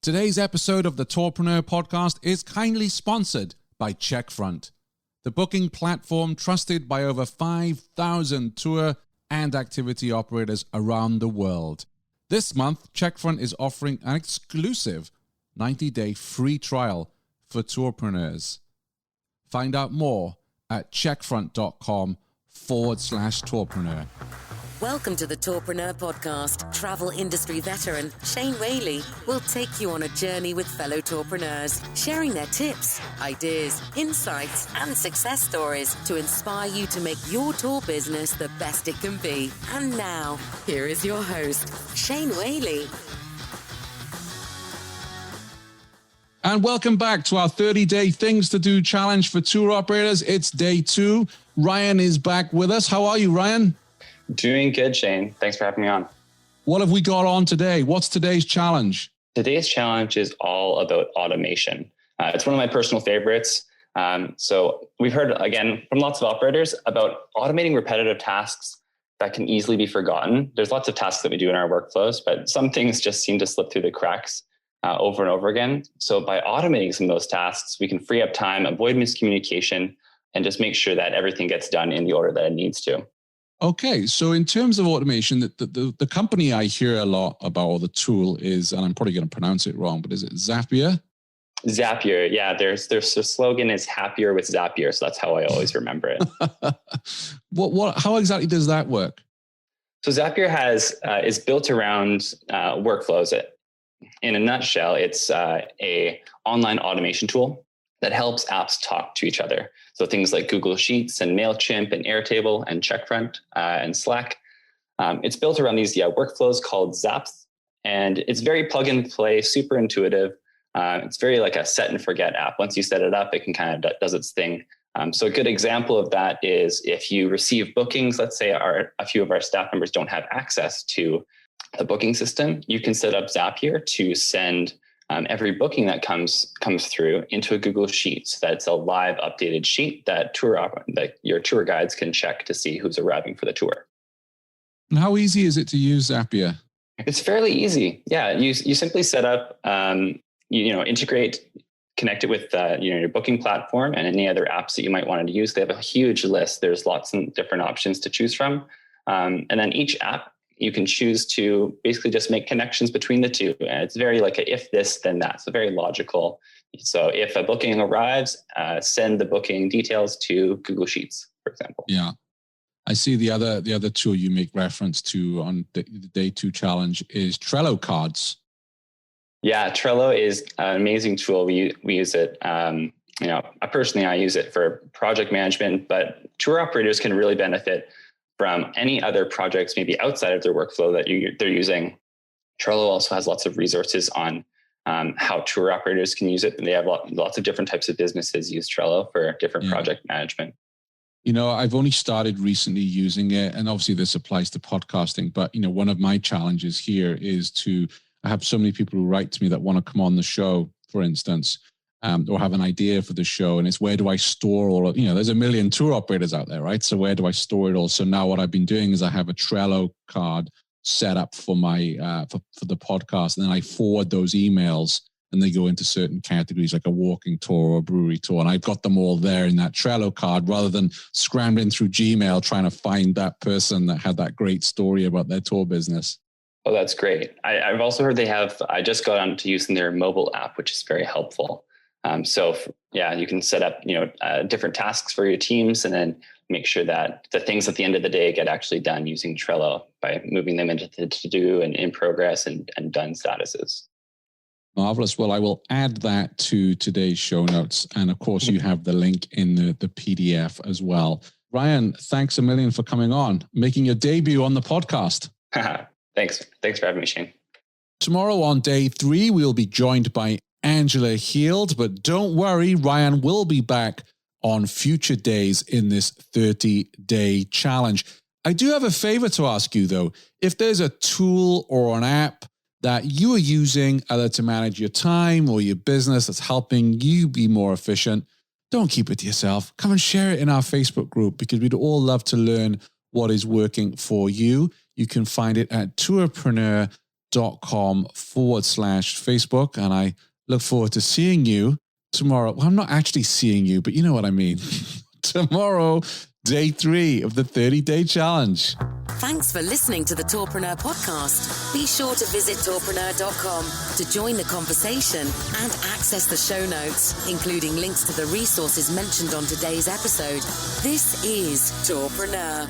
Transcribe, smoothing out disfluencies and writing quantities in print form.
Today's episode of the Tourpreneur podcast is kindly sponsored by Checkfront, the booking platform trusted by over 5,000 tour and activity operators around the world. This month, Checkfront is offering an exclusive 90-day free trial for tourpreneurs. Find out more at checkfront.com/tourpreneur. Welcome to the Tourpreneur podcast. Travel industry veteran Shane Whaley will take you on a journey with fellow tourpreneurs, sharing their tips, ideas, insights, and success stories to inspire you to make your tour business the best it can be. And now, here is your host, Shane Whaley. And welcome back to our 30-day Things to Do challenge for tour operators. It's day 2. Ryan is back with us. How are you, Ryan? Doing good, Shane. Thanks for having me on. What have we got on today? What's today's challenge? Today's challenge is all about automation. It's one of my personal favorites. So we've heard, again, from lots of operators about automating repetitive tasks that can easily be forgotten. There's lots of tasks that we do in our workflows, but some things just seem to slip through the cracks over and over again. So by automating some of those tasks, we can free up time, avoid miscommunication, and just make sure that everything gets done in the order that it needs to. Okay, so in terms of automation, the company I hear a lot about, or the tool is, and I'm probably going to pronounce it wrong, but is it Zapier? Zapier, yeah. Their slogan is happier with Zapier, so that's how I always remember it. How exactly does that work? So Zapier is built around workflows. In a nutshell, it's a online automation tool that helps apps talk to each other. So things like Google Sheets and MailChimp and Airtable and Checkfront and Slack. It's built around these workflows called Zaps, and it's very plug and play, super intuitive. It's very like a set and forget app. Once you set it up, it can kind of does its thing. So a good example of that is if you receive bookings, let's say a few of our staff members don't have access to the booking system, you can set up Zapier to send every booking that comes through into a Google Sheet. So that's a live updated sheet that your tour guides can check to see who's arriving for the tour. And how easy is it to use Zapier? It's fairly easy. Yeah, you simply set up, integrate, connect it with your booking platform and any other apps that you might want to use. They have a huge list. There's lots of different options to choose from, and then each app, you can choose to basically just make connections between the two. And it's very like a if this, then that. So very logical. So if a booking arrives, send the booking details to Google Sheets, for example. Yeah. I see the other tool you make reference to on the day 2 challenge is Trello cards. Yeah, Trello is an amazing tool. We use it. Personally, I use it for project management, but tour operators can really benefit from any other projects, maybe outside of their workflow that they're using. Trello also has lots of resources on how tour operators can use it. And they have lots of different types of businesses use Trello for different project management. I've only started recently using it, and obviously this applies to podcasting, but one of my challenges here is I have so many people who write to me that want to come on the show, for instance, or have an idea for the show. And it's where do I store all of, there's a million tour operators out there, right? So where do I store it all? So now what I've been doing is I have a Trello card set up for my, for the podcast. And then I forward those emails and they go into certain categories like a walking tour or a brewery tour. And I've got them all there in that Trello card rather than scrambling through Gmail, trying to find that person that had that great story about their tour business. Oh, that's great. I've also heard I just got on to using their mobile app, which is very helpful. You can set up, different tasks for your teams and then make sure that the things at the end of the day get actually done using Trello by moving them into the to-do and in progress and done statuses. Marvelous. Well, I will add that to today's show notes. And of course, you have the link in the PDF as well. Ryan, thanks a million for coming on, making your debut on the podcast. Thanks for having me, Shane. Tomorrow on day 3, we'll be joined by Angela Heald, but don't worry, Ryan will be back on future days in this 30-day challenge. I do have a favor to ask you, though. If there's a tool or an app that you are using either to manage your time or your business that's helping you be more efficient, don't keep it to yourself. Come and share it in our Facebook group because we'd all love to learn what is working for you. You can find it at tourpreneur.com tourpreneur.com/Facebook. And I look forward to seeing you tomorrow. Well, I'm not actually seeing you, but you know what I mean. Tomorrow, day 3 of the 30-day challenge. Thanks for listening to the Tourpreneur podcast. Be sure to visit tourpreneur.com to join the conversation and access the show notes, including links to the resources mentioned on today's episode. This is Tourpreneur.